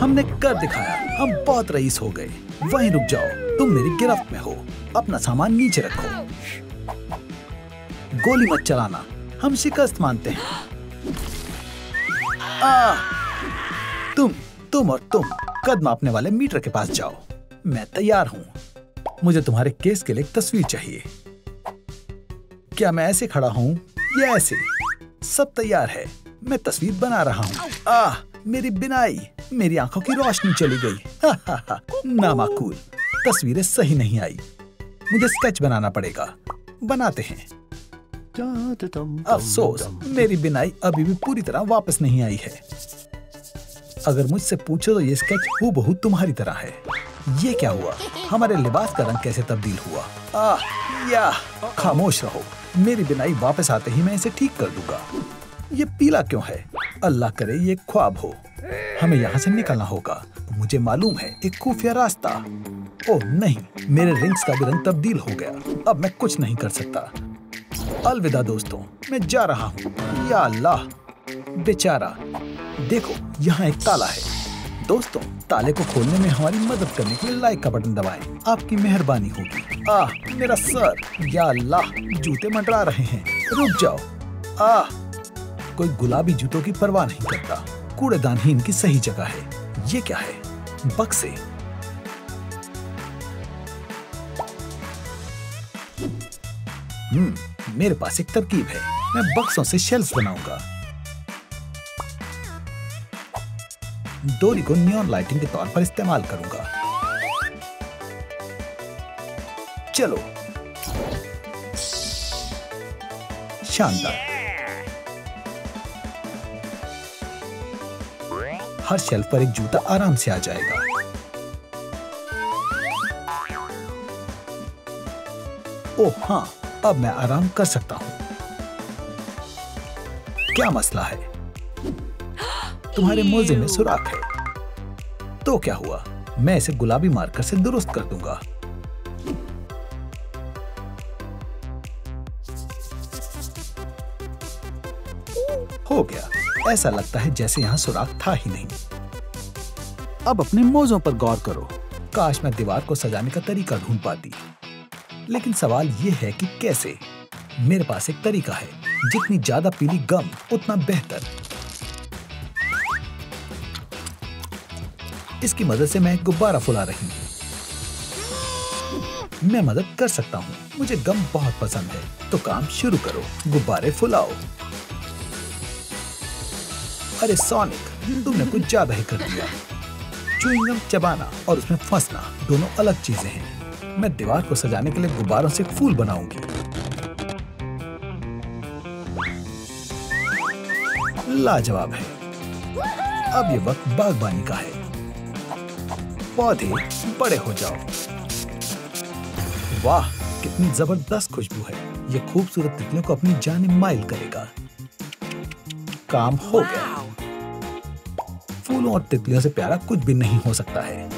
हमने कर दिखाया, हम बहुत रईस हो गए। वहीं रुक जाओ, तुम मेरी गिरफ्त में हो। अपना सामान नीचे रखो। गोली मत चलाना, हम शिकस्त मानते हैं। तुम और तुम कद मापने वाले मीटर के पास जाओ। मैं तैयार हूँ। मुझे तुम्हारे केस के लिए एक तस्वीर चाहिए। क्या मैं ऐसे खड़ा हूँ या ऐसे? सब तैयार है, मैं तस्वीर बना रहा हूँ। मेरी बिनाई, मेरी आंखों की रोशनी चली गई। नामाकूल, तस्वीरें सही नहीं आई। मुझे स्केच बनाना पड़ेगा। बनाते हैं। अफसोस, मेरी बिनाई अभी भी पूरी तरह वापस नहीं आई है। अगर मुझसे पूछो तो ये स्केच हूबहू तुम्हारी तरह है। ये क्या हुआ? हमारे लिबास का रंग कैसे तब्दील हुआ? या खामोश रहो। मेरी बिनाई वापस आते ही मैं इसे ठीक कर दूंगा। ये पीला क्यों है? अल्लाह करे ये ख्वाब हो। हमें यहाँ से निकलना होगा। मुझे मालूम है एक खुफिया रास्ता। ओह नहीं, मेरे रिंग्स का भी रंग तब्दील हो गया। अब मैं कुछ नहीं कर सकता। अलविदा दोस्तों, मैं जा रहा हूँ। या अल्लाह, बेचारा। देखो, यहाँ एक ताला है। दोस्तों, ताले को खोलने में हमारी मदद करने के लिए लाइक का बटन दबाएं। आपकी मेहरबानी होगी। मेरा सर। या अल्लाह, जूते मंडरा रहे हैं। रुक जाओ। कोई गुलाबी जूतों की परवाह नहीं करता। कूड़ेदान ही इनकी सही जगह है। ये क्या है? बक्से। मेरे पास एक तरकीब है। मैं बक्सों से शेल्फ बनाऊंगा। डोरी को नियॉन लाइटिंग के तौर पर इस्तेमाल करूंगा। चलो, शानदार। हर शेल्फ पर एक जूता आराम से आ जाएगा। ओह हाँ, अब मैं आराम कर सकता हूँ। क्या मसला है? तुम्हारे मोजे में सुराख है। तो क्या हुआ? मैं इसे गुलाबी मार्कर से दुरुस्त कर दूंगा। हो गया। ऐसा लगता है जैसे यहाँ सुराख था ही नहीं। अब अपने मोजों पर गौर करो। काश मैं दीवार को सजाने का तरीका ढूंढ पाती। लेकिन सवाल ये है कि कैसे? मेरे पास एक तरीका है। जितनी ज्यादा पीली गम, उतना बेहतर। इसकी मदद से मैं एक गुब्बारा फुला रही हूँ। मैं मदद कर सकता हूँ। मुझे गम बहुत पसंद है। तो काम शुरू करो। गुब्बारे फुलाओ। अरे सोनिक, तुमने कुछ ज्यादा ही कर दिया। च्युइंगम चबाना और उसमें फंसना दोनों अलग चीजें हैं। मैं दीवार को सजाने के लिए गुब्बारों से फूल बनाऊंगी। लाजवाब है। अब ये वक्त बागबानी का है। पौधे बड़े हो जाओ। वाह, कितनी जबरदस्त खुशबू है। ये खूबसूरत तितलियों को अपनी जानिब माइल करेगा। काम हो गया। फूलों और तितलियों से प्यारा कुछ भी नहीं हो सकता है।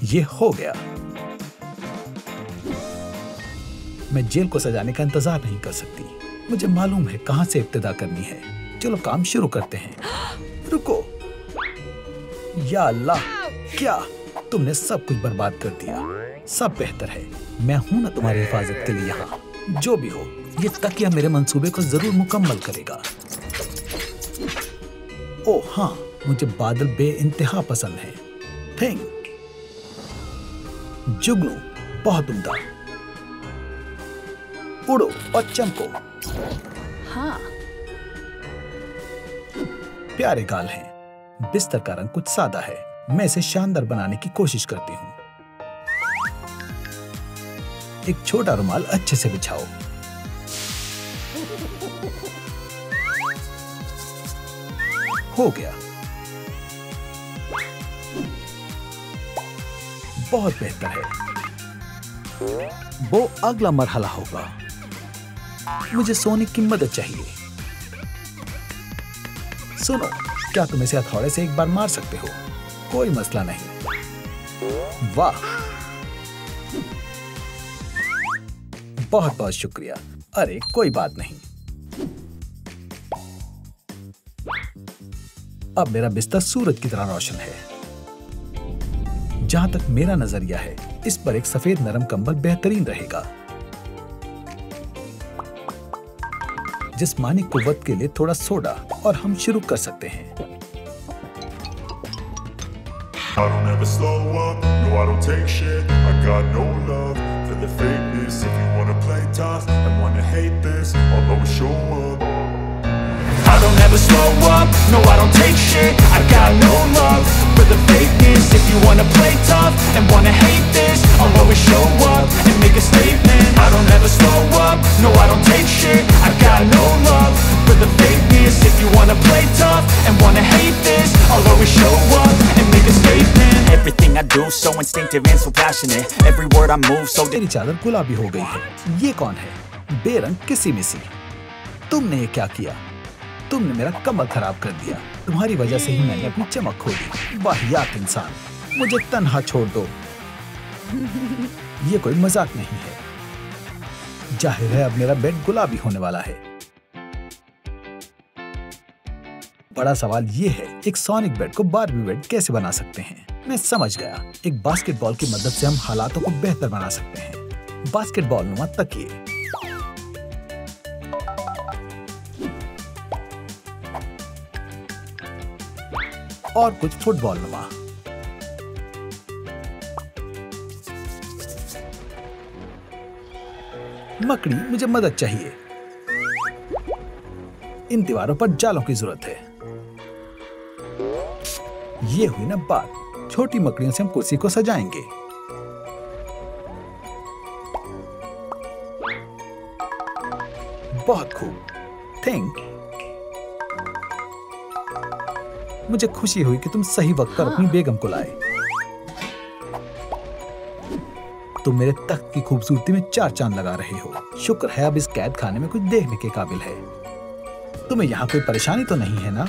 ये हो गया। मैं जेल को सजाने का इंतजार नहीं कर सकती। मुझे मालूम है कहां से इब्तिदा करनी है। चलो काम शुरू करते हैं। रुको। या अल्लाह, क्या तुमने सब कुछ बर्बाद कर दिया? सब बेहतर है। मैं हूं ना तुम्हारी हिफाजत के लिए यहाँ। जो भी हो, ये तकिया मेरे मंसूबे को जरूर मुकम्मल करेगा। ओह हाँ, मुझे बादल बेइंतहा पसंद है। थिंक। जुगनू, बहुत उम्दा। उड़ो और चमको। हाँ। प्यारे गाल हैं। बिस्तर का रंग कुछ सादा है। मैं इसे शानदार बनाने की कोशिश करती हूँ। एक छोटा रुमाल अच्छे से बिछाओ। हो गया। बहुत बेहतर है। वो अगला मरहला होगा। मुझे सोनिक की मदद चाहिए। सुनो, क्या तुम इसे हथौड़े से एक बार मार सकते हो? कोई मसला नहीं। वाह, बहुत बहुत शुक्रिया। अरे कोई बात नहीं। अब मेरा बिस्तर सूरज की तरह रोशन है। जहां तक मेरा नजरिया है, इस पर एक सफेद नरम कंबल बेहतरीन रहेगा। जिस्मानी कुव्वत के लिए थोड़ा सोडा और हम शुरू कर सकते हैं। I don't ever slow up, no I don't take shit. I got no love for the fakeness. If you wanna play tough and wanna hate this, I'll always show up. I don't ever slow up, no I don't take shit. I got no love for the fakeness. If you wanna play tough and wanna hate this, I'll always show up and make a statement. I don't ever slow up, no I don't take shit. I got no love for the fakeness. If you wanna play tough and wanna hate this, I'll always show up and make a statement. Everything I do so instinctive and so passionate. Every word I move so मेरी चादर गुलाबी हो गई है। ये कौन है? बेरंग किसी मिसी। तुमने ये क्या किया? तुमने मेरा कमर खराब कर दिया। तुम्हारी वजह से ही मैंने अपनी चमक खो दी। वाहियात इंसान, मुझे तन्हा छोड़ दो। ये कोई मजाक नहीं है। जाहिर है अब मेरा बेड गुलाबी होने वाला है। बड़ा सवाल ये है, एक सोनिक बेड को बारबी बेड कैसे बना सकते हैं? मैं समझ गया, एक बास्केटबॉल की मदद से हम हालातों को बेहतर बना सकते हैं। बास्केटबॉल नुमा तकिए, और कुछ फुटबॉल नुमा। मकड़ी, मुझे मदद चाहिए। इन दीवारों पर जालों की जरूरत है। ये हुई ना बात। छोटी मकड़ियों से हम कुर्सी को सजाएंगे। बहुत खूब। थिंक। मुझे खुशी हुई कि तुम सही वक्त पर अपनी बेगम को लाए। तुम मेरे तख्त की खूबसूरती में 4 चांद लगा रहे हो। शुक्र है अब इस कैद खाने में कुछ देखने के काबिल है। तुम्हें यहाँ कोई परेशानी तो नहीं है ना?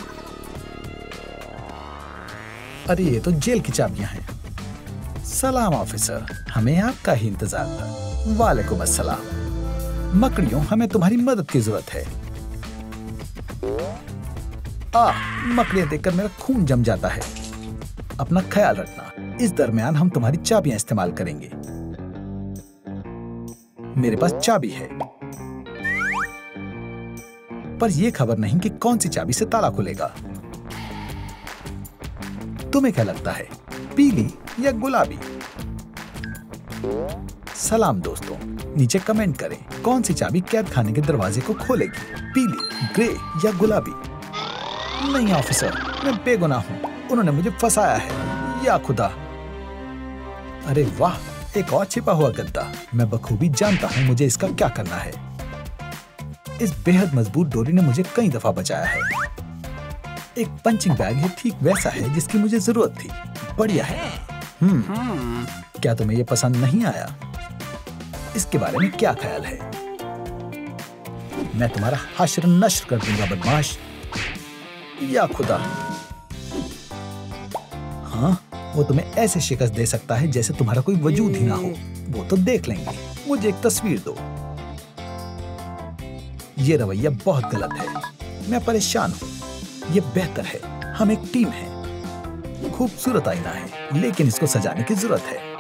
अरे ये तो जेल की चाबियां हैं। सलाम ऑफिसर, हमें आपका ही इंतजार था। वालेकुम अस्सलाम। मकड़ियों, हमें तुम्हारी मदद की जरूरत है। मकड़ियां देखकर मेरा खून जम जाता है। अपना ख्याल रखना। इस दरमियान हम तुम्हारी चाबियां इस्तेमाल करेंगे। मेरे पास चाबी है, पर यह खबर नहीं कि कौन सी चाबी से ताला खुलेगा। तुम्हें क्या लगता है, पीली या गुलाबी? सलाम दोस्तों, नीचे कमेंट करें कौन सी चाबी कैद खाने के दरवाजे को खोलेगी, पीली, ग्रे या गुलाबी? नहीं ऑफिसर, मैं बेगुनाह हूं। उन्होंने मुझे फंसाया है। या खुदा। अरे वाह, एक और छिपा हुआ गद्दा। मैं बखूबी जानता हूं मुझे इसका क्या करना है। इस बेहद मजबूत डोरी ने मुझे कई दफा बचाया है। एक पंचिंग बैग है, ठीक वैसा है जिसकी मुझे जरूरत थी। बढ़िया है। क्या तुम्हें यह पसंद नहीं आया? इसके बारे में क्या ख्याल है? मैं तुम्हारा हश्र नश्र कर दूंगा बदमाश। या खुदा। हाँ, वो तुम्हें ऐसे शिकस्त दे सकता है जैसे तुम्हारा कोई वजूद ही ना हो। वो तो देख लेंगे। मुझे एक तस्वीर दो। ये रवैया बहुत गलत है। मैं परेशान हूँ। ये बेहतर है। हम एक टीम हैं। खूबसूरत आईना है, लेकिन इसको सजाने की जरूरत है।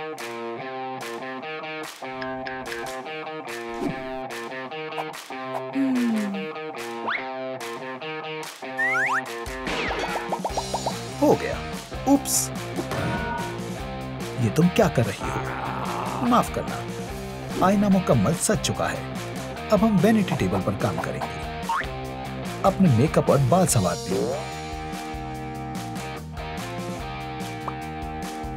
हो गया। उप्स, ये तुम क्या कर रही हो? माफ करना, आईना मुकम्मल सज चुका है। अब हम वैनिटी टेबल पर काम करेंगे। अपने मेकअप और बाल संवारती हूँ।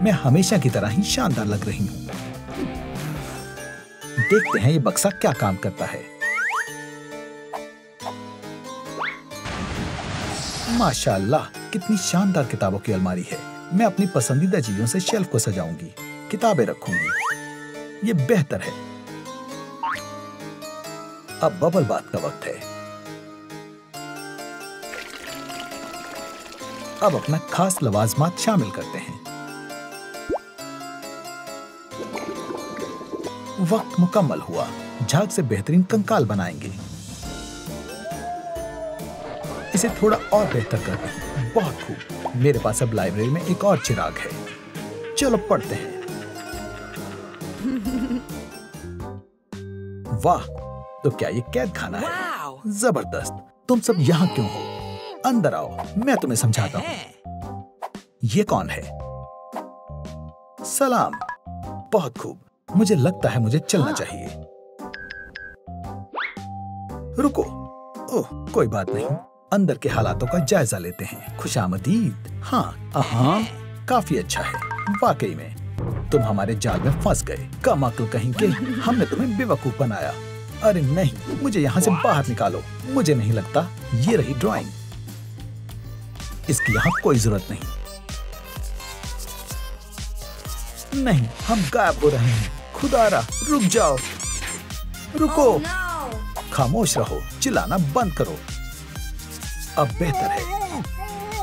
मैं हमेशा की तरह ही शानदार लग रही हूँ। देखते हैं ये बक्सा क्या काम करता है। माशाअल्लाह, कितनी शानदार किताबों की अलमारी है। मैं अपनी पसंदीदा चीजों से शेल्फ को सजाऊंगी, किताबें रखूंगी। ये बेहतर है। अब बबल बात का वक्त है। अब अपना खास लवाजमात शामिल करते हैं। वक्त मुकम्मल हुआ। झाग से बेहतरीन कंकाल बनाएंगे। इसे थोड़ा और बेहतर कर दूं। बहुत खूब। मेरे पास अब लाइब्रेरी में एक और चिराग है। चलो पढ़ते हैं। वाह, तो क्या ये कैद खाना है? जबरदस्त। तुम सब यहाँ क्यों हो? अंदर आओ, मैं तुम्हें समझाता हूँ। ये कौन है? सलाम। बहुत खूब। मुझे लगता है मुझे चलना चाहिए। रुको। ओह, कोई बात नहीं। अंदर के हालातों का जायजा लेते हैं। खुशामदीद। हाँ, काफी अच्छा है। वाकई में तुम हमारे जाल में फंस गए। कम अक्ल कहीं के। हमने तुम्हें बेवकूफ बनाया। अरे नहीं, मुझे यहाँ से बाहर निकालो। मुझे नहीं लगता ये रही ड्राइंग। इसकी यहाँ कोई जरूरत नहीं। नहीं, हम गायब हो रहे हैं। खुदारा, रुक जाओ। रुको। खामोश रहो, चिल्लाना बंद करो। अब बेहतर है।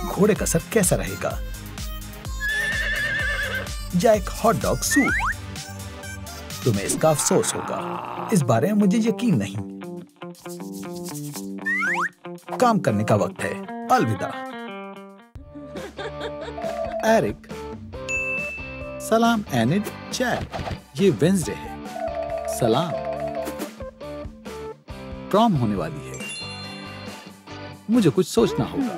घोड़े का सर कैसा रहेगा? या एक हॉट डॉग सूप? तुम्हें इसका अफसोस होगा। इस बारे में मुझे यकीन नहीं। काम करने का वक्त है। अलविदा। एरिक। सलाम एनिड। चैट। ये वेंसडे है। सलाम। प्रॉम होने वाली है। मुझे कुछ सोचना होगा।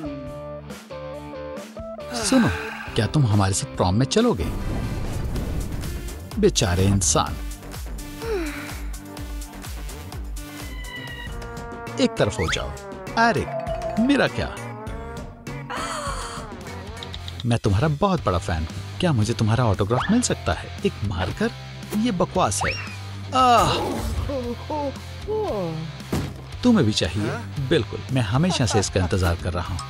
सुनो, क्या तुम हमारे साथ प्रॉम में चलोगे? बेचारे इंसान। एक तरफ हो जाओ। एरिक, मेरा क्या? मैं तुम्हारा बहुत बड़ा फैन हूँ। क्या मुझे तुम्हारा ऑटोग्राफ मिल सकता है? एक मार्कर? ये बकवास है। तुम्हें भी चाहिए? बिल्कुल, मैं हमेशा से इसका इंतजार कर रहा हूँ।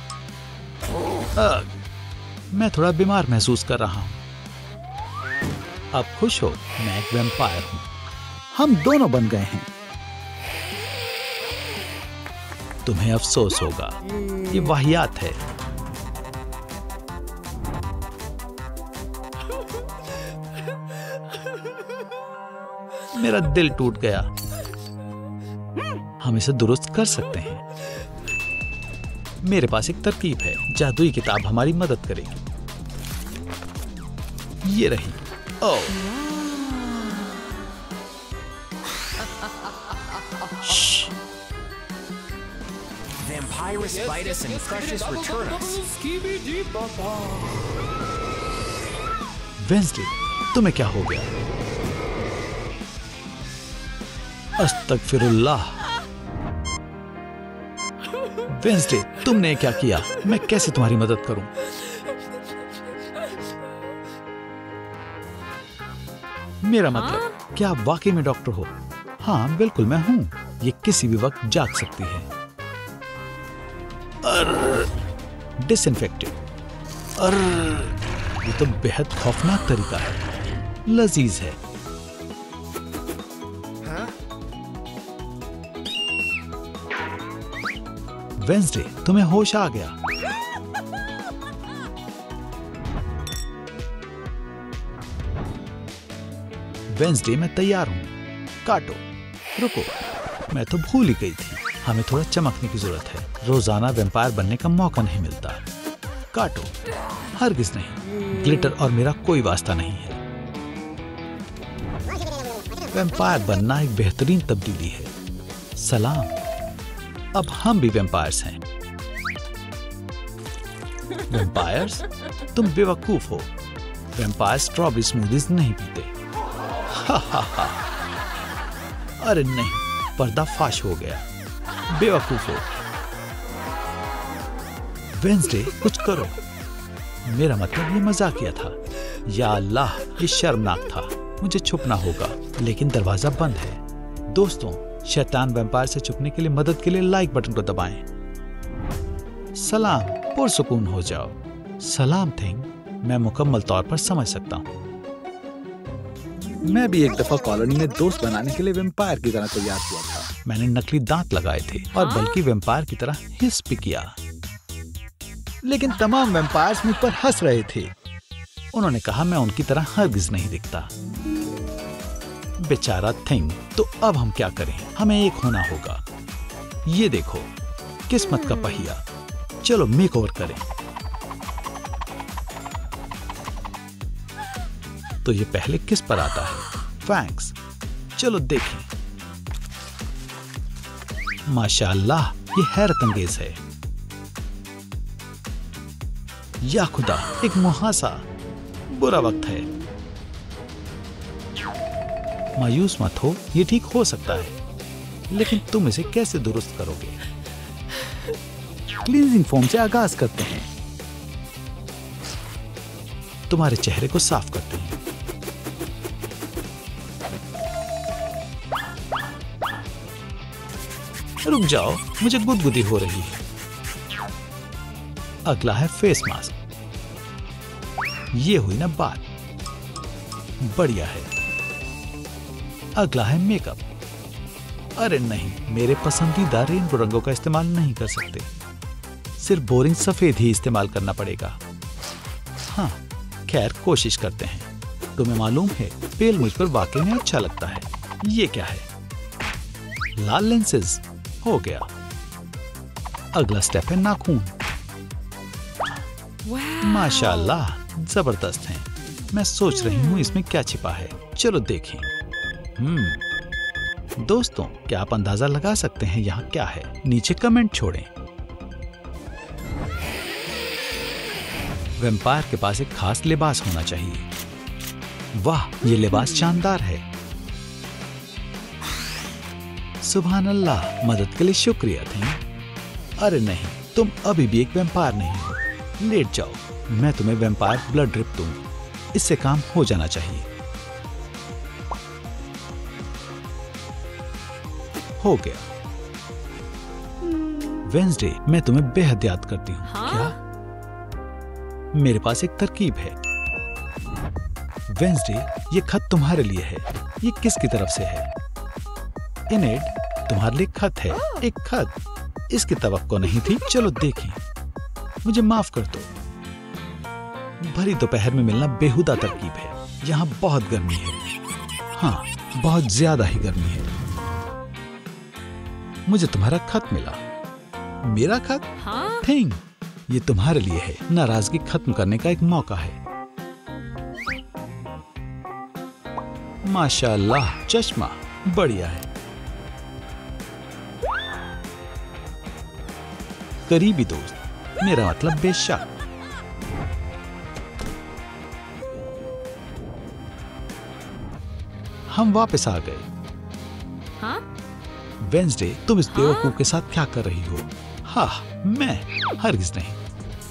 मैं थोड़ा बीमार महसूस कर रहा हूँ। अब खुश हो? मैं एक वैम्पायर हूँ। हम दोनों बन गए हैं। तुम्हें अफसोस होगा। ये वाहियात है। मेरा दिल टूट गया। हम इसे दुरुस्त कर सकते हैं। मेरे पास एक तरकीब है। जादुई किताब हमारी मदद करेगी। ये रही। ओह, Vampirus bite us and Crushus return us. Wednesday, तुम्हें क्या हो गया? अस्तगफिरुल्लाह। वेंसडे, तुमने क्या किया? मैं कैसे तुम्हारी मदद करूं? मेरा मतलब, क्या आप वाकई में डॉक्टर हो? हाँ, बिल्कुल मैं हूं। ये किसी भी वक्त जाग सकती है। डिसइंफेक्टेड। ये तो बेहद खौफनाक तरीका है। लजीज है। वेंसडे, तुम्हें होश आ गया। वेंसडे, मैं तैयार हूं। काटो। रुको, मैं तो भूल ही गई थी। हमें थोड़ा चमकने की जरूरत है। रोजाना वैम्पायर बनने का मौका नहीं मिलता। काटो। हरगिज नहीं। ग्लिटर और मेरा कोई वास्ता नहीं है। वैम्पायर बनना एक बेहतरीन तब्दीली है। सलाम। अब हम भी वैम्पायर्स हैं। वैम्पायर्स? तुम बेवकूफ हो। वैम्पायर स्ट्रॉबेरी स्मूदीज नहीं पीते। अरे नहीं, पर्दाफाश हो गया। बेवकूफ हो। वेंसडे, कुछ करो। मेरा मतलब ये मजाकिया था। या अल्लाह, ये शर्मनाक था। मुझे छुपना होगा, लेकिन दरवाजा बंद है। दोस्तों, शैतान वैम्पायर से छुपने के लिए मदद के लिए लाइक बटन को दबाएं। सलाम, पुरसुकून हो जाओ। सलाम थिंग, मैं मुकम्मल तौर पर समझ सकता हूँ। मैं भी एक दफा कॉलोनी में दोस्त बनाने के लिए वैम्पायर की तरह तैयार हुआ था। मैंने नकली दांत लगाए थे और बल्कि वैम्पायर की तरह हिस भी किया। लेकिन तमाम वैम्पायर्स मुझ पर हंस रहे थे। उन्होंने कहा मैं उनकी तरह हरगिज नहीं दिखता। बेचारा थिंग। तो अब हम क्या करें? हमें एक होना होगा। ये देखो, किस्मत का पहिया। चलो मेकओवर करें। तो ये पहले किस पर आता है? फैंक्स। चलो देखें। माशाअल्लाह, ये हैरत अंगेज है। या खुदा, एक मुहासा। बुरा वक्त है। मायूस मत हो, ये ठीक हो सकता है, लेकिन तुम इसे कैसे दुरुस्त करोगे? क्लींजिंग फोम से आगाज करते हैं। तुम्हारे चेहरे को साफ करते हैं। रुक जाओ, मुझे गुदगुदी हो रही है। अगला है फेस मास्क। ये हुई ना बात, बढ़िया है। अगला है मेकअप। अरे नहीं, मेरे पसंदीदा रेनबो रंगों का इस्तेमाल नहीं कर सकते, सिर्फ बोरिंग सफेद ही इस्तेमाल करना पड़ेगा। हाँ, खैर कोशिश करते हैं। तुम्हें मालूम है, पेल मुझ पर वाकई में अच्छा लगता है। ये क्या है? लाल लेंसेज। हो गया। अगला स्टेप है नाखून। माशाअल्लाह, जबरदस्त हैं। मैं सोच रही हूँ इसमें क्या छिपा है। चलो देखें। दोस्तों, क्या आप अंदाजा लगा सकते हैं यहाँ क्या है? नीचे कमेंट छोड़ें। वैम्पायर के पास एक खास लिबास होना चाहिए। वाह, ये लिबास शानदार है। सुभान अल्लाह, मदद के लिए शुक्रिया थी। अरे नहीं, तुम अभी भी एक वैम्पायर नहीं हो। लेट जाओ, मैं तुम्हें वैम्पायर ब्लड ड्रिप दूंगा। इससे काम हो जाना चाहिए। हो गया। वेंसडे, मैं तुम्हें बेहद याद करती हूँ। हाँ? क्या? मेरे पास एक तरकीब है। वेंसडे, ये खत तुम्हारे लिए है। ये किसकी तरफ से है? इनेड, तुम्हारे लिए खत है। एक खत। इसकी तवक्को नहीं थी। चलो देखें। मुझे माफ कर दो। भरी दोपहर में मिलना बेहुदा तरकीब है। यहाँ बहुत गर्मी है। हाँ, बहुत ज्यादा ही गर्मी है। मुझे तुम्हारा खत मिला। मेरा खत? हाँ? थिंग, ये तुम्हारे लिए है। नाराजगी खत्म करने का एक मौका है। माशाअल्लाह, चश्मा बढ़िया है। करीबी दोस्त, मेरा मतलब बेशक। हम वापस आ गए। हाँ? वेंसडे, तुम इस बेवकूफ के साथ क्या कर रही हो? हाँ, मैं हरगिज नहीं।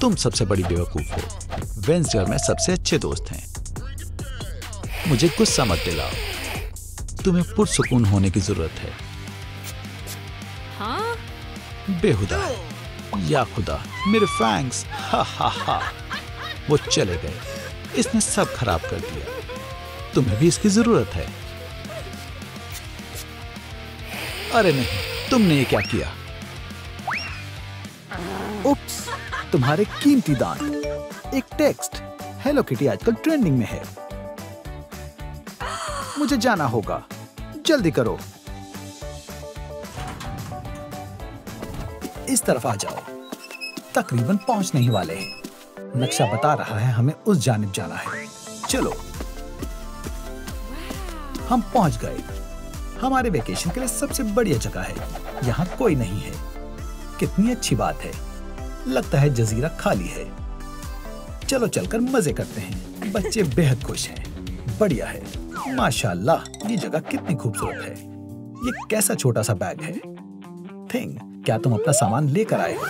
तुम सबसे बड़ी बेवकूफ हो। वेंसडे और मैं सबसे अच्छे दोस्त हैं। मुझे गुस्सा मत दिलाओ। तुम्हें पुरसुकून होने की जरूरत है। हाँ? बेहुदा है। या खुदा, मेरे फैंक्स। हा हा हा। वो चले गए। इसने सब खराब कर दिया। तुम्हें भी इसकी जरूरत है। अरे नहीं, तुमने ये क्या किया? उप्स, तुम्हारे कीमती दान। एक टेक्स्ट। हेलो किटी आजकल ट्रेंडिंग में है। मुझे जाना होगा, जल्दी करो। इस तरफ आ जाओ। तकरीबन पहुंचने ही वाले हैं। नक्शा बता रहा है हमें उस जानिब जाना है। चलो, हम पहुंच गए। हमारे वेकेशन के लिए सबसे बढ़िया जगह है। यहाँ कोई नहीं है। कितनी अच्छी बात है। लगता है जजीरा खाली है। चलो चलकर मजे करते हैं। बच्चे बेहद खुश हैं। बढ़िया है। माशाअल्लाह, ये जगह कितनी खूबसूरत है। ये कैसा छोटा सा बैग है। थिंग, क्या तुम अपना सामान लेकर आए हो?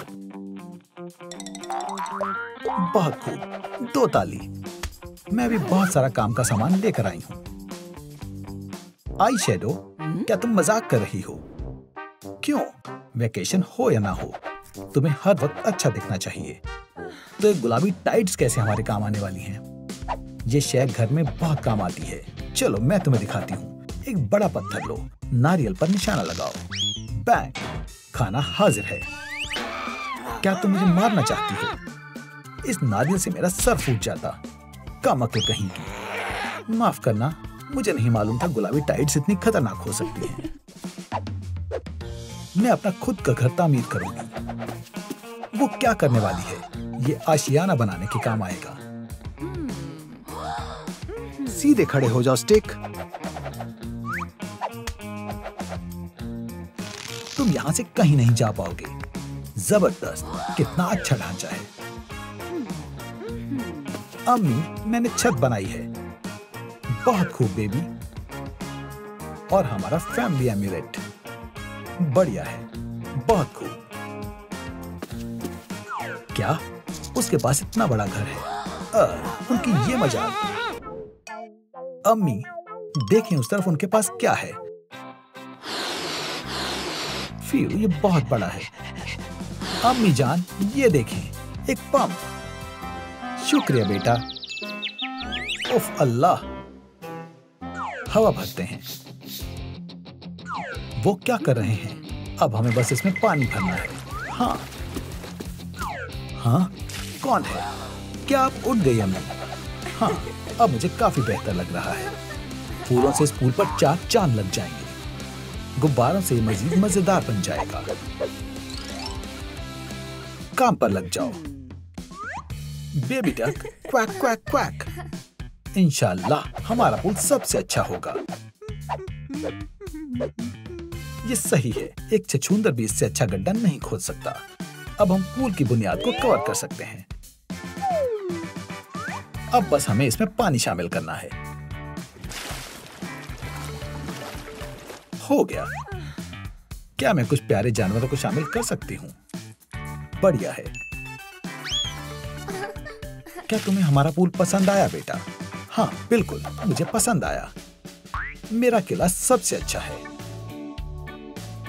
बहुत खूब। 2 ताली। मैं भी बहुत सारा काम का सामान लेकर आई हूँ। आई शेडो, क्या तुम मजाक कर रही हो? क्यों? वेकेशन हो या ना हो, तुम्हें हर वक्त अच्छा दिखना चाहिए। तो ये गुलाबी टाइट्स कैसे हमारे काम आने वाली हैं? ये शय घर में बहुत काम आती है। चलो मैं तुम्हें दिखाती हूँ। एक बड़ा पत्थर लो, नारियल पर निशाना लगाओ। बैंग, खाना हाजिर है। क्या तुम मुझे मारना चाहती हो? इस नारियल से मेरा सर फूट जाता। कामक्ल कहीं की। माफ करना, मुझे नहीं मालूम था गुलाबी टाइट्स इतनी खतरनाक हो सकती हैं। मैं अपना खुद का घर तामीर करूंगी। वो क्या करने वाली है? ये आशियाना बनाने के काम आएगा। सीधे खड़े हो जाओ स्टिक। तुम यहाँ से कहीं नहीं जा पाओगे। जबरदस्त, कितना अच्छा ढांचा है। अम्मी, मैंने छत बनाई है। बहुत खूब बेबी। और हमारा फैमिली एमिरेट बढ़िया है, बहुत खूब। क्या उसके पास इतना बड़ा घर है? उनकी ये मजाक। अम्मी, देखें उस तरफ उनके पास क्या है। फिर ये बहुत बड़ा है। अम्मी जान, ये देखें, एक पंप। शुक्रिया बेटा। उफ अल्लाह, हवा भरते हैं। वो क्या कर रहे हैं? अब हमें बस इसमें पानी भरना है। हाँ हाँ, कौन है? क्या आप उठ गई अम्मी? हाँ, अब मुझे काफी बेहतर लग रहा है। फूलों से इस पुल पर 4 चांद लग जाएंगे। गुब्बारों से मजीद मजेदार बन जाएगा। काम पर लग जाओ। Baby duck, quack quack quack. इंशाल्लाह हमारा पुल सबसे अच्छा होगा। ये सही है, एक छछूंदर भी इससे अच्छा गड्ढा नहीं खोद सकता। अब हम पुल की बुनियाद को कवर कर सकते हैं। अब बस हमें इसमें पानी शामिल करना है। हो गया। क्या मैं कुछ प्यारे जानवरों को शामिल कर सकती हूँ? बढ़िया है। क्या तुम्हें हमारा पूल पसंद आया बेटा? हाँ बिल्कुल, मुझे पसंद आया। मेरा किला सबसे अच्छा है।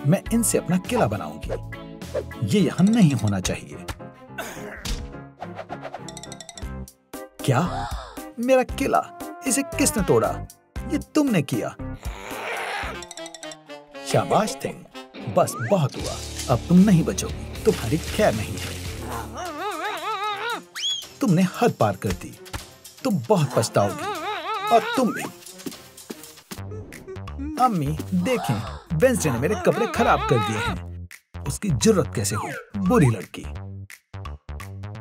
मैं इनसे अपना किला बनाऊंगी। ये यहाँ नहीं होना चाहिए। क्या? मेरा किला? इसे किसने तोड़ा? ये तुमने किया। शाबाश थिंग, बस बहुत हुआ। अब तुम नहीं बचोगी, तुम्हारी खैर नहीं है। तुमने हद पार कर दी। तुम बहुत पछताओगी, और तुम भी। अम्मी देखें, वेंसडे ने मेरे कपड़े खराब कर दिए हैं। उसकी जुर्रत कैसे हुई? बुरी लड़की।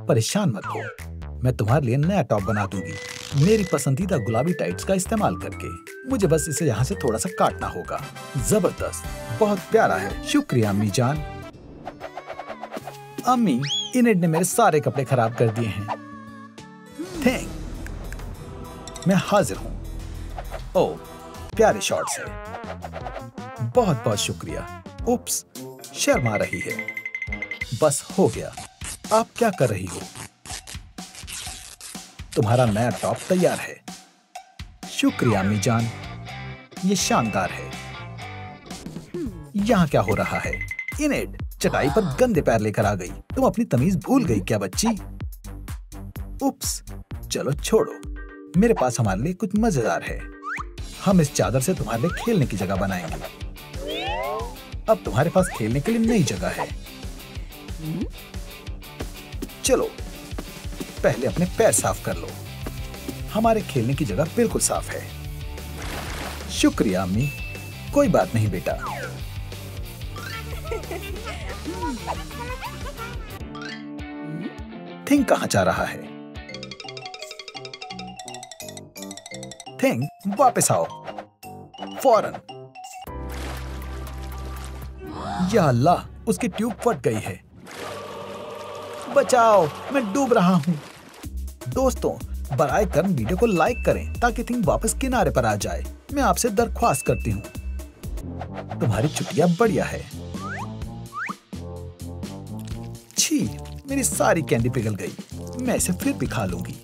परेशान मत हो, मैं तुम्हारे लिए नया टॉप बना दूंगी, मेरी पसंदीदा गुलाबी टाइट्स का इस्तेमाल करके। मुझे बस इसे यहाँ से थोड़ा सा काटना होगा। जबरदस्त, बहुत प्यारा है। शुक्रिया अम्मी जान। अम्मी, इनेड ने मेरे सारे कपड़े खराब कर दिए हैं। थैंक, मैं हाजिर हूँ। ओह, प्यारे शॉट्स है। बहुत बहुत शुक्रिया। उप्स, शर्मा रही है। बस हो गया। आप क्या कर रही हो? तुम्हारा नया टॉप तैयार है। शुक्रिया अम्मी जान, ये शानदार है। यहाँ क्या हो रहा है? इनेड चटाई पर गंदे पैर लेकर आ गई। तुम अपनी तमीज भूल गई क्या बच्ची? उप्स, चलो छोड़ो। मेरे पास हमारे लिए कुछ मजेदार है। हम इस चादर से तुम्हारे लिए खेलने की जगह बनाएंगे। अब तुम्हारे पास खेलने के लिए नई जगह है। चलो, पहले अपने पैर साफ कर लो। हमारे खेलने की जगह बिल्कुल साफ है। शुक्रिया अम्मी। कोई बात नहीं बेटा। थिंक कहाँ जा रहा है? थिंक, वापस आओ फौरन। या अल्लाह, उसकी ट्यूब फट गई है। बचाओ, मैं डूब रहा हूँ। दोस्तों, बराए कर्म वीडियो को लाइक करें ताकि थिंक वापस किनारे पर आ जाए। मैं आपसे दरख्वास्त करती हूँ। तुम्हारी छुट्टियां बढ़िया है। छी, मेरी सारी कैंडी पिघल गई। मैं इसे फिर भी खा लूंगी।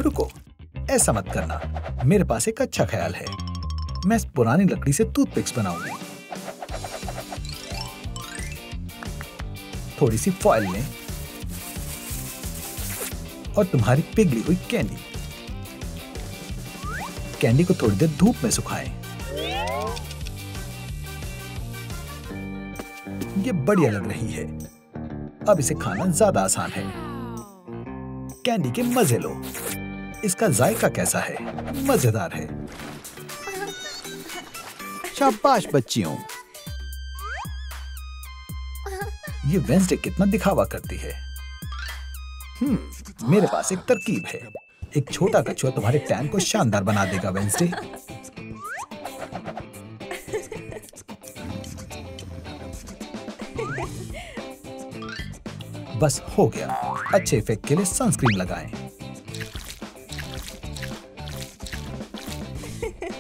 रुको, ऐसा मत करना। मेरे पास एक अच्छा ख्याल है। मैं इस पुरानी लकड़ी से टूथपिक्स बनाऊंगी। थोड़ी सी फॉइल लें और तुम्हारी पिघली हुई कैंडी को थोड़ी देर धूप में सुखाएं। ये बढ़िया लग रही है। अब इसे खाना ज्यादा आसान है। कैंडी के मजे लो। इसका जायका कैसा है? मजेदार है। शाबाश बच्चियों। ये वेंसडे कितना दिखावा करती है। मेरे पास एक तरकीब है। एक छोटा कछुआ तुम्हारे टैंक को शानदार बना देगा वेंसडे। बस हो गया। अच्छे इफेक्ट के लिए सनस्क्रीन लगाएं।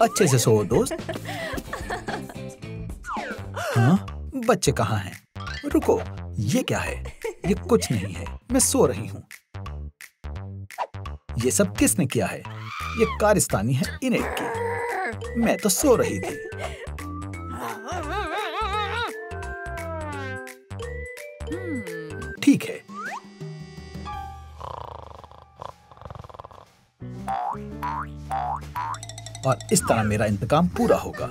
अच्छे से सो दोस्त। हाँ? बच्चे कहाँ हैं? रुको, ये क्या है? ये कुछ नहीं है, मैं सो रही हूँ। ये सब किसने किया है? ये कारिस्तानी है इनेट की। मैं तो सो रही थी। ठीक है। और इस तरह मेरा इंतकाम पूरा होगा।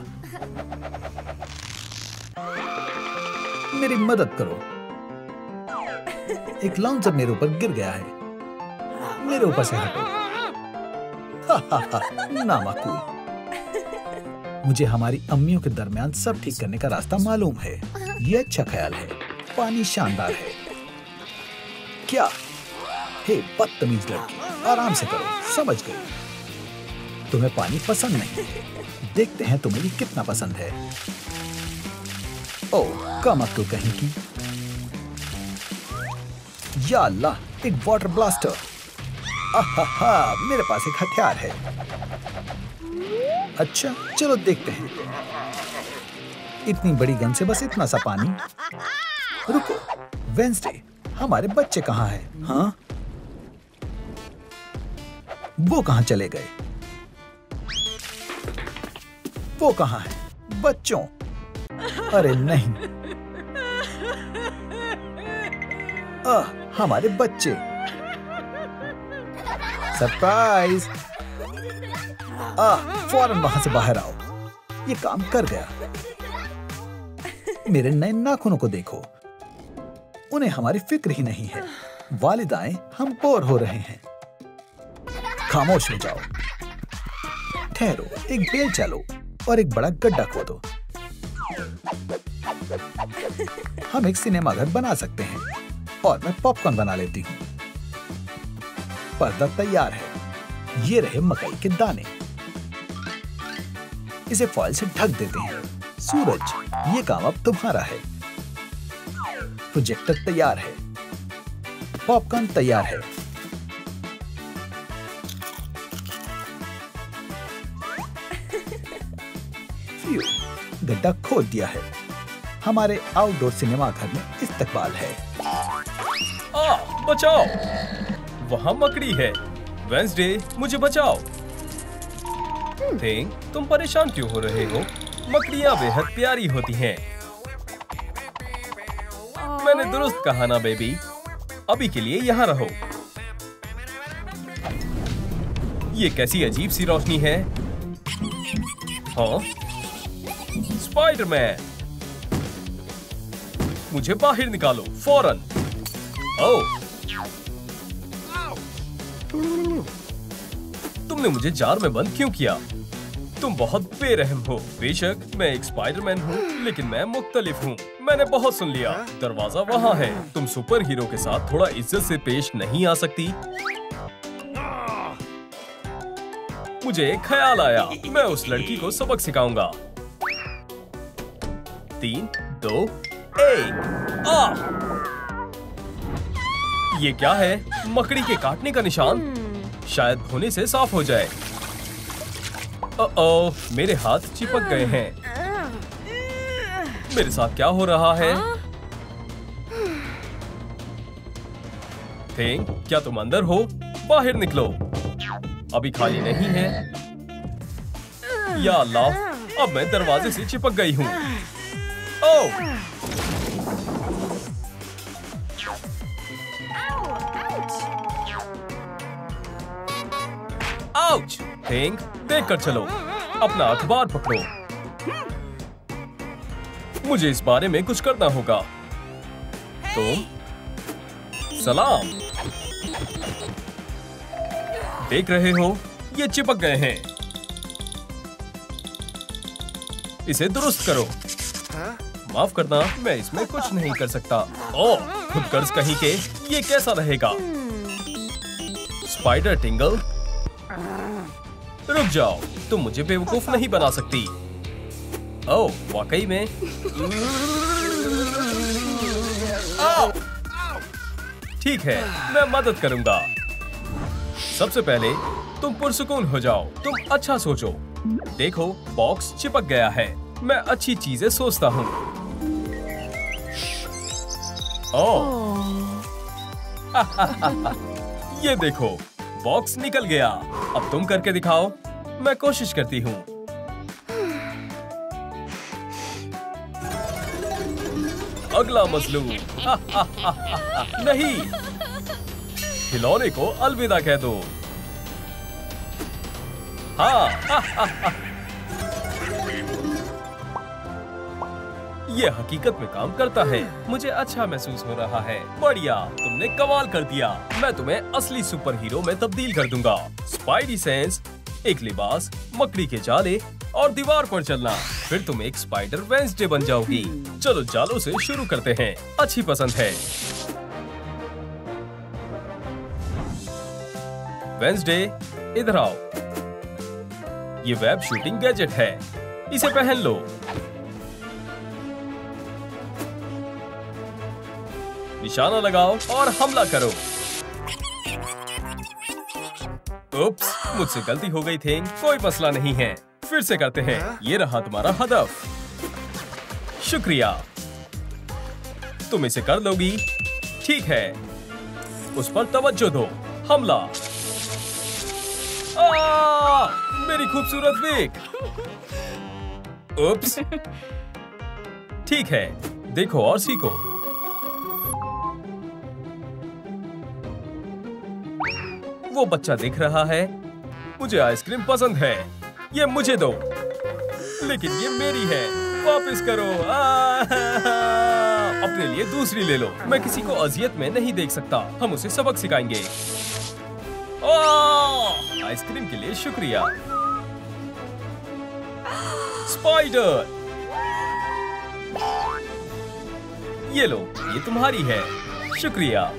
मेरी मदद करो। एक लाउंजर मेरे ऊपर गिर गया है। मेरे ऊपर से हटो। नामाकूल। मुझे हमारी अम्मियों के दरमियान सब ठीक करने का रास्ता मालूम है। ये अच्छा ख्याल है। पानी शानदार है। क्या? हे बदतमीज लड़की, आराम से करो। समझ गई। तुम्हें पानी पसंद नहीं है। देखते हैं तुम्हें ये कितना पसंद है। ओह, कम अक्ल कहीं की। या अल्लाह, एक वाटर ब्लास्टर। आहा, मेरे पास एक हथियार है। अच्छा, चलो देखते हैं। इतनी बड़ी गन से बस इतना सा पानी। रुको, वेंसडे, हमारे बच्चे कहाँ हैं? हाँ? वो कहाँ चले गए? वो कहाँ है? बच्चों। अरे नहीं। हमारे बच्चे। सरप्राइज। फौरन वहां से बाहर आओ। ये काम कर गया। मेरे नए नाखूनों को देखो। उन्हें हमारी फिक्र ही नहीं है। वालिदाएं, हम बोर हो रहे हैं। खामोश हो जाओ। ठहरो, एक बेल चलो और एक बड़ा गड्ढा खोदो। हम एक सिनेमा घर बना सकते हैं और मैं पॉपकॉर्न बना लेती हूँ। पर्दा तैयार है। ये रहे मकई के दाने। इसे फॉइल से ढक देते हैं। सूरज, ये काम अब तुम्हारा है। प्रोजेक्टर तैयार है। पॉपकॉर्न तैयार है। गड्ढा खोद दिया है। हमारे आउटडोर सिनेमा घर में इस्तकबाल है। बचाओ! वहाँ मकड़ी है। वेंसडे, मुझे बचाओ। थिंग, तुम परेशान क्यों हो रहे हो? मकड़ियाँ बेहद प्यारी होती हैं। मैंने दुरुस्त कहा ना बेबी। अभी के लिए यहाँ रहो। ये कैसी अजीब सी रोशनी है? हाँ? स्पाइडरमैन, मुझे बाहर निकालो फौरन। ओह, तुमने मुझे जार में बंद क्यों किया? तुम बहुत बेरहम हो। बेशक मैं एक स्पाइडरमैन हूँ, लेकिन मैं मुख्तलिफ हूँ। मैंने बहुत सुन लिया। दरवाजा वहाँ है। तुम सुपर हीरो के साथ थोड़ा इज्जत से पेश नहीं आ सकती? मुझे एक ख्याल आया। मैं उस लड़की को सबक सिखाऊंगा। 3, 2, 1। ये क्या है? मकड़ी के काटने का निशान। शायद धोने से साफ हो जाए। ओह, मेरे हाथ चिपक गए हैं। मेरे साथ क्या हो रहा है? थिंग, क्या तुम अंदर हो? बाहर निकलो। अभी खाली नहीं है। या अल्लाह, अब मैं दरवाजे से चिपक गई हूँ। ओह! आउच! थिंग, देख कर चलो। अपना अखबार पकड़ो। मुझे इस बारे में कुछ करना होगा। तुम? सलाम। देख रहे हो, ये चिपक गए हैं। इसे दुरुस्त करो। माफ करना, मैं इसमें कुछ नहीं कर सकता। ओह, खुद गर्ज कहीं के। ये कैसा रहेगा? स्पाइडर टिंगल, रुक जाओ, तुम मुझे बेवकूफ नहीं बना सकती। ओह, वाकई में। आओ। ठीक है, मैं मदद करूंगा। सबसे पहले तुम पुरसुकून हो जाओ। तुम अच्छा सोचो। देखो, बॉक्स चिपक गया है। मैं अच्छी चीजें सोचता हूँ। ओह, ये देखो, बॉक्स निकल गया। अब तुम करके दिखाओ। मैं कोशिश करती हूँ। अगला मजलूम। नहीं, खिलौने को अलविदा कह दो। हाँ। ये हकीकत में काम करता है। मुझे अच्छा महसूस हो रहा है। बढ़िया, तुमने कमाल कर दिया। मैं तुम्हें असली सुपर हीरो में तब्दील कर दूंगा। स्पाइडी सेंस, एक लिबास, मकड़ी के जाले और दीवार पर चलना। फिर तुम एक स्पाइडर वेंसडे बन जाओगी। चलो जालों से शुरू करते हैं। अच्छी पसंद है। वेंसडे, इधर आओ। ये वेब शूटिंग गैजेट है। इसे पहन लो। निशाना लगाओ और हमला करो। उप्स, मुझसे गलती हो गई थी। कोई मसला नहीं है, फिर से करते हैं। ये रहा तुम्हारा हदफ। शुक्रिया, तुम इसे कर लोगी। ठीक है, उस पर तवज्जो दो। हमला। मेरी खूबसूरत विग। उप्स। ठीक है, देखो और सीखो। वो बच्चा दिख रहा है। मुझे आइसक्रीम पसंद है। ये मुझे दो। लेकिन ये मेरी है। वापस करो। अपने लिए दूसरी ले लो। मैं किसी को अजियत में नहीं देख सकता। हम उसे सबक सिखाएंगे। आइसक्रीम के लिए शुक्रिया। स्पाइडर, ये लो, ये तुम्हारी है। शुक्रिया,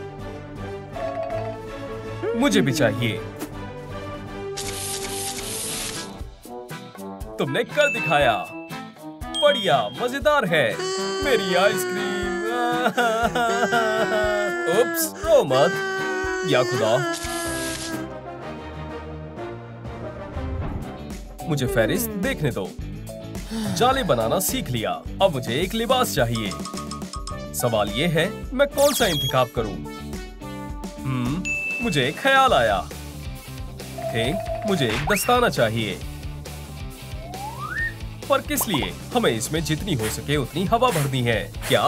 मुझे भी चाहिए। तुमने कर दिखाया। बढ़िया, मजेदार है। मेरी आइसक्रीम। उप्स, रो मत। या खुदा, मुझे फेरिस्त देखने दो। जाले बनाना सीख लिया। अब मुझे एक लिबास चाहिए। सवाल ये है, मैं कौन सा इंतखाब करूं? मुझे एक ख्याल आया। मुझे एक दस्ताना चाहिए। पर किस लिए? हमें इसमें जितनी हो सके उतनी हवा भरनी है। क्या?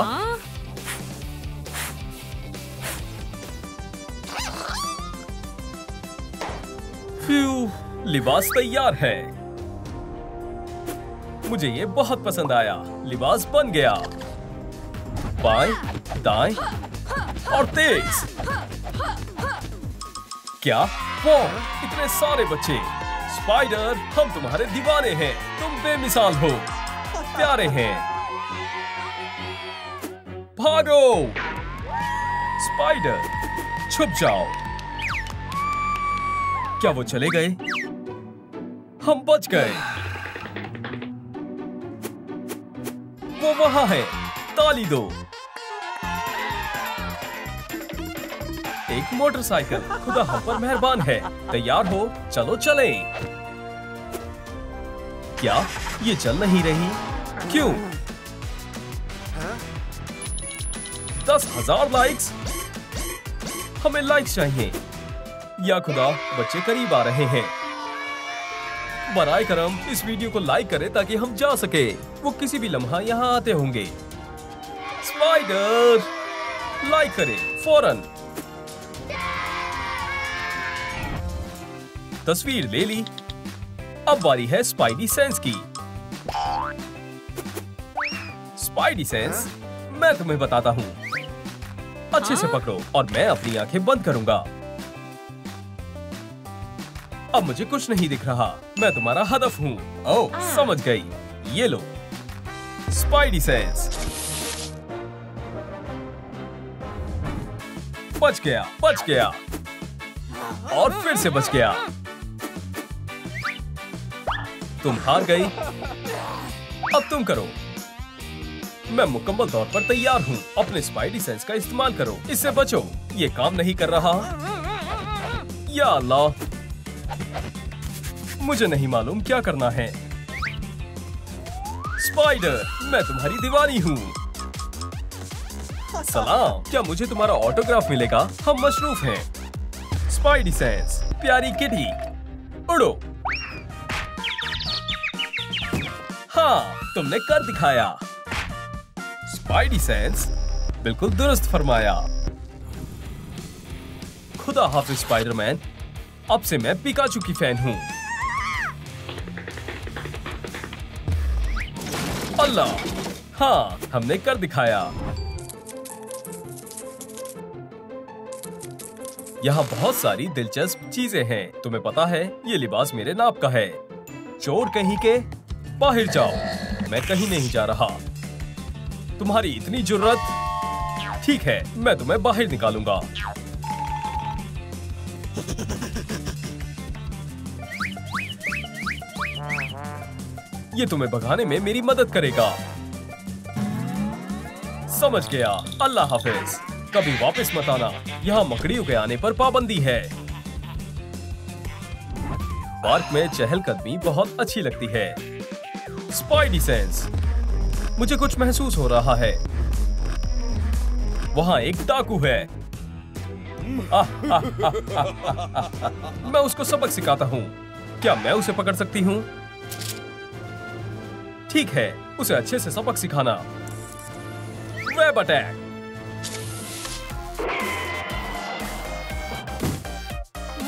फ्यू, लिबास तैयार है। मुझे ये बहुत पसंद आया। लिबास बन गया। बाएं, दाएं और तेज। क्या? वो इतने सारे बच्चे। स्पाइडर, हम तुम्हारे दीवाने हैं। तुम बेमिसाल हो। प्यारे हैं। भागो। स्पाइडर, छुप जाओ। क्या वो चले गए? हम बच गए। वो वहां है। ताली दो। एक मोटरसाइकिल। खुदा हम पर मेहरबान है। तैयार हो? चलो चले। क्या ये चल नहीं रही? क्यों? 10,000 लाइक्स। हमें लाइक्स चाहिए। या खुदा, बच्चे करीब आ रहे हैं। बराए करम इस वीडियो को लाइक करें ताकि हम जा सके। वो किसी भी लम्हा यहाँ आते होंगे। स्पाइडर, लाइक करें फौरन। तस्वीर ले ली। अब बारी है स्पाइडी सेंस की। स्पाइडी सेंस, मैं तुम्हें बताता हूँ। अच्छे से पकड़ो और मैं अपनी आंखें बंद करूंगा। अब मुझे कुछ नहीं दिख रहा। मैं तुम्हारा हदफ हूँ। ओह, समझ गई। ये लो, स्पाइडी सेंस। बच गया, बच गया। और फिर से बच गया। तुम हार गई। अब तुम करो। मैं मुकम्मल तौर पर तैयार हूँ। अपने स्पाइडी सेंस का इस्तेमाल करो। इससे बचो। ये काम नहीं कर रहा। या अल्लाह, मुझे नहीं मालूम क्या करना है। स्पाइडर, मैं तुम्हारी दीवानी हूँ। सलाम, क्या मुझे तुम्हारा ऑटोग्राफ मिलेगा? हम मशरूफ हैं। स्पाइडी सेंस, प्यारी किटी, उड़ो। हाँ, तुमने कर दिखाया। स्पाइडी सेंस, बिल्कुल दुरुस्त फरमाया। खुदा हाफिज स्पाइडरमैन। अब से मैं पिकाचू की फैन हूँ। अल्लाह, हाँ, हमने कर दिखाया। यहाँ बहुत सारी दिलचस्प चीजें हैं। तुम्हें पता है, ये लिबास मेरे नाप का है। चोर कहीं के, बाहर जाओ। मैं कहीं नहीं जा रहा। तुम्हारी इतनी जुर्रत। ठीक है, मैं तुम्हें बाहर निकालूंगा। ये तुम्हें भगाने में मेरी मदद करेगा। समझ गया। अल्लाह हाफिज। कभी वापस मत आना। यहाँ मकड़ियों के आने पर पाबंदी है। पार्क में चहलकदमी बहुत अच्छी लगती है। स्पाइडी सेंस, मुझे कुछ महसूस हो रहा है। वहाँ एक डाकू है। मैं उसको सबक सिखाता हूँ। क्या मैं उसे पकड़ सकती हूँ? ठीक है, उसे अच्छे से सबक सिखाना। Web attack.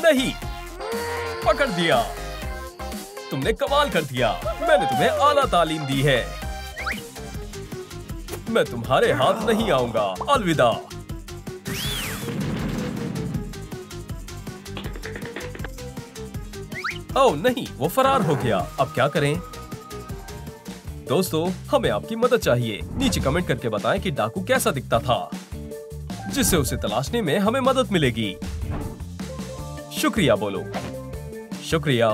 नहीं, पकड़ दिया। तुमने कमाल कर दिया। मैंने तुम्हें आला तालीम दी है। मैं तुम्हारे हाथ नहीं आऊंगा। अलविदा। ओह नहीं, वो फरार हो गया। अब क्या करें? दोस्तों, हमें आपकी मदद चाहिए। नीचे कमेंट करके बताएं कि डाकू कैसा दिखता था, जिससे उसे तलाशने में हमें मदद मिलेगी। शुक्रिया बोलो। शुक्रिया।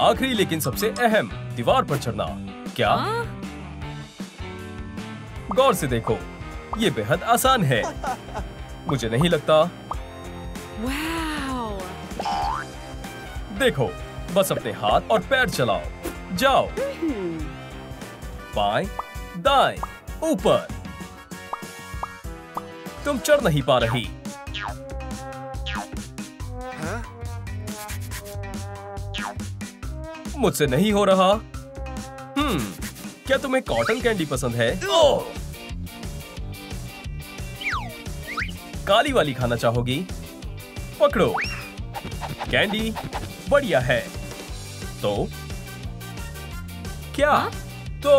आखिरी लेकिन सबसे अहम, दीवार पर चढ़ना। क्या? गौर से देखो, ये बेहद आसान है। मुझे नहीं लगता। वाओ! देखो, बस अपने हाथ और पैर चलाओ। जाओ। बाएं, दाएं, ऊपर। तुम चढ़ नहीं पा रही। मुझसे नहीं हो रहा। क्या तुम्हें कॉटन कैंडी पसंद है? ओह! काली वाली खाना चाहोगी? पकड़ो। कैंडी बढ़िया है। तो क्या? तो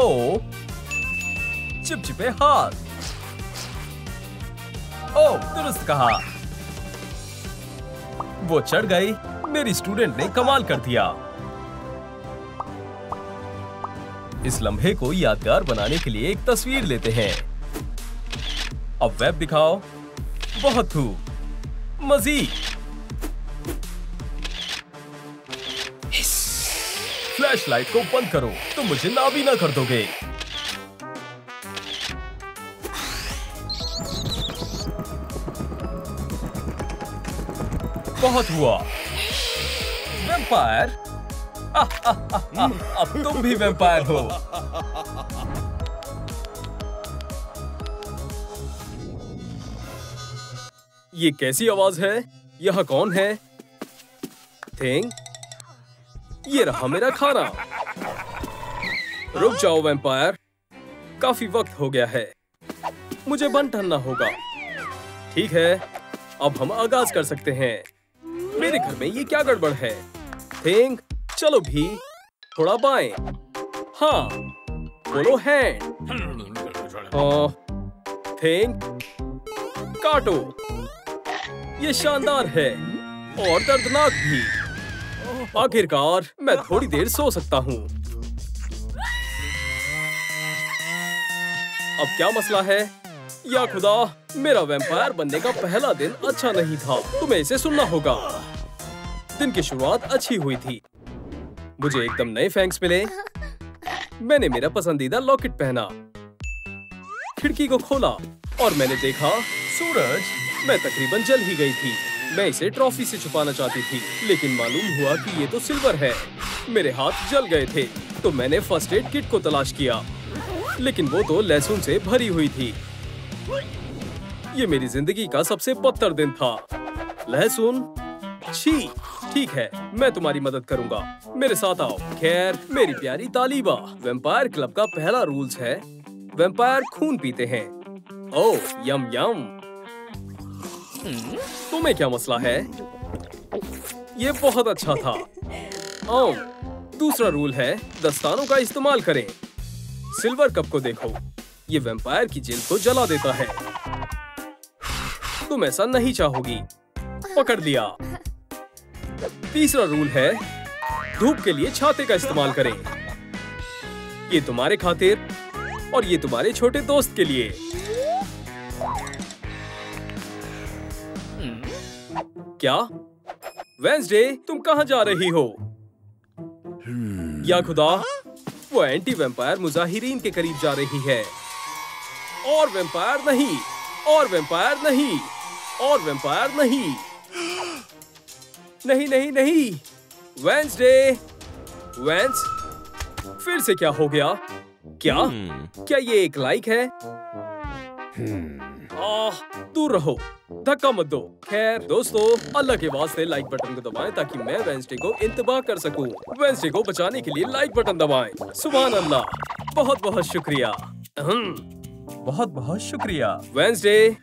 चिपचिपे हाथ। ओह, दुरुस्त कहा। वो चढ़ गई। मेरी स्टूडेंट ने कमाल कर दिया। इस लम्हे को यादगार बनाने के लिए एक तस्वीर लेते हैं। अब वेब दिखाओ। बहुत खूब। मजीद। फ्लैशलाइट को बंद करो। तुम मुझे नाबीना कर दोगे। बहुत हुआ। वैम्पायर। अब तुम भी वैम्पायर हो। ये कैसी आवाज है? यहाँ कौन है? थिंग, ये रहा मेरा खाना। रुक जाओ वैम्पायर, काफी वक्त हो गया है। मुझे बन ठनना होगा। ठीक है, अब हम आगाज कर सकते हैं। मेरे घर में ये क्या गड़बड़ है? थिंग, चलो भी थोड़ा बाएं। हाँ, बोलो हैंड। थिंग, काटो। ये शानदार है और दर्दनाक भी। आखिरकार मैं थोड़ी देर सो सकता हूँ। अब क्या मसला है? या खुदा, मेरा वैम्पायर बनने का पहला दिन अच्छा नहीं था। तुम्हें इसे सुनना होगा। दिन की शुरुआत अच्छी हुई थी। मुझे एकदम नए फैंग्स मिले। मैंने मेरा पसंदीदा लॉकेट पहना, खिड़की को खोला और मैंने देखा सूरज। मैं तकरीबन जल ही गई थी। मैं इसे ट्रॉफी से छुपाना चाहती थी, लेकिन मालूम हुआ कि ये तो सिल्वर है। मेरे हाथ जल गए थे, तो मैंने फर्स्ट एड किट को तलाश किया, लेकिन वो तो लहसुन से भरी हुई थी। ये मेरी जिंदगी का सबसे बदतर दिन था। लहसुन, छी। ठीक है, मैं तुम्हारी मदद करूंगा। मेरे साथ आओ। खैर, मेरी प्यारी तालिबा, वैम्पायर क्लब का पहला रूल्स है, वैम्पायर खून पीते हैं। ओह, यम यम। तुम्हें क्या मसला है? ये बहुत अच्छा था। ओह, दूसरा रूल है, दस्तानों का इस्तेमाल करें। सिल्वर कप को देखो, ये वैम्पायर की जिल्द को जला देता है। तुम ऐसा नहीं चाहोगी। पकड़ लिया। तीसरा रूल है, धूप के लिए छाते का इस्तेमाल करें। ये तुम्हारे खातिर और ये तुम्हारे छोटे दोस्त के लिए। क्या? वेंसडे, तुम कहाँ जा रही हो? या खुदा, वो एंटी वैम्पायर मुजाहिरीन के करीब जा रही है। और वैम्पायर नहीं, और वैम्पायर नहीं, और वैम्पायर नहीं। नहीं नहीं नहीं। वेंसडे, वेंस, फिर से क्या हो गया? क्या ये एक लाइक है? दूर रहो, धक्का मत दो। खैर दोस्तों, अल्लाह के वास्ते लाइक बटन को दबाएं ताकि मैं वेंसडे को इंतबाह कर सकूं। वेंसडे को बचाने के लिए लाइक बटन दबाएं। सुभान अल्लाह, बहुत बहुत शुक्रिया। बहुत बहुत शुक्रिया। वेंसडे,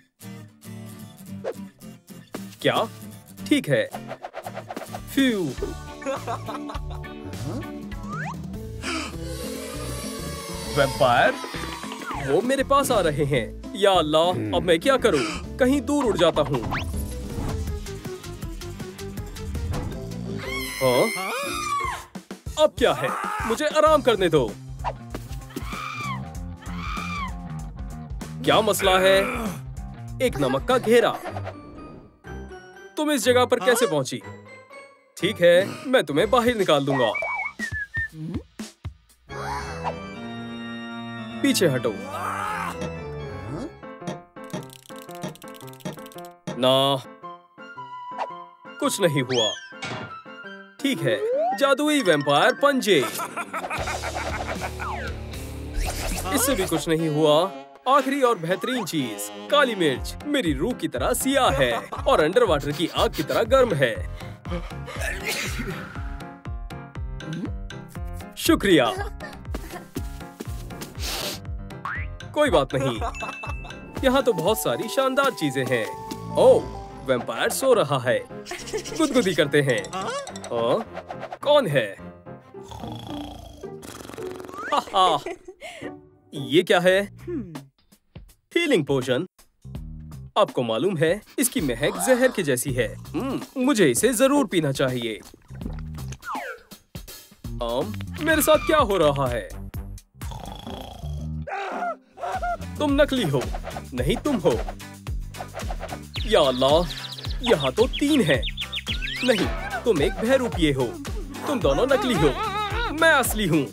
क्या? ठीक है। फ्यू। वैम्पायर, वो मेरे पास आ रहे हैं। या अल्लाह, अब मैं क्या करूं? कहीं दूर उड़ जाता हूं। हाँ? अब क्या है? मुझे आराम करने दो। क्या मसला है? एक नमक का घेरा। तुम इस जगह पर कैसे पहुंची? ठीक है, मैं तुम्हें बाहर निकाल दूंगा। पीछे हटो। ना, कुछ नहीं हुआ। ठीक है, जादुई वैम्पायर पंजे। इससे भी कुछ नहीं हुआ। आखिरी और बेहतरीन चीज, काली मिर्च मेरी रूह की तरह सियाह है और अंडर वाटर की आग की तरह गर्म है। शुक्रिया। कोई बात नहीं, यहाँ तो बहुत सारी शानदार चीजें हैं। ओह, वैम्पायर सो रहा है। गुदगुदी करते हैं। कौन है? ये क्या है? हीलिंग पोशन। आपको मालूम है, इसकी महक जहर की जैसी है। मुझे इसे जरूर पीना चाहिए। मेरे साथ क्या हो रहा है? तुम नकली हो। नहीं, तुम हो। या अल्लाह, यहाँ तो 3 हैं। नहीं, तुम एक बहरूपिये हो। तुम दोनों नकली हो। मैं असली हूँ।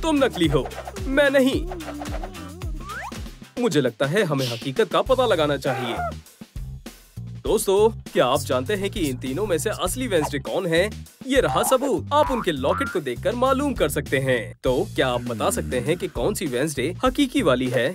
तुम नकली हो, मैं नहीं। मुझे लगता है हमें हकीकत का पता लगाना चाहिए। दोस्तों, क्या आप जानते हैं कि इन तीनों में से असली वेंसडे कौन है? ये रहा सबूत। आप उनके लॉकेट को देखकर मालूम कर सकते हैं। तो क्या आप बता सकते हैं कि कौन सी वेंसडे हकीकी वाली है?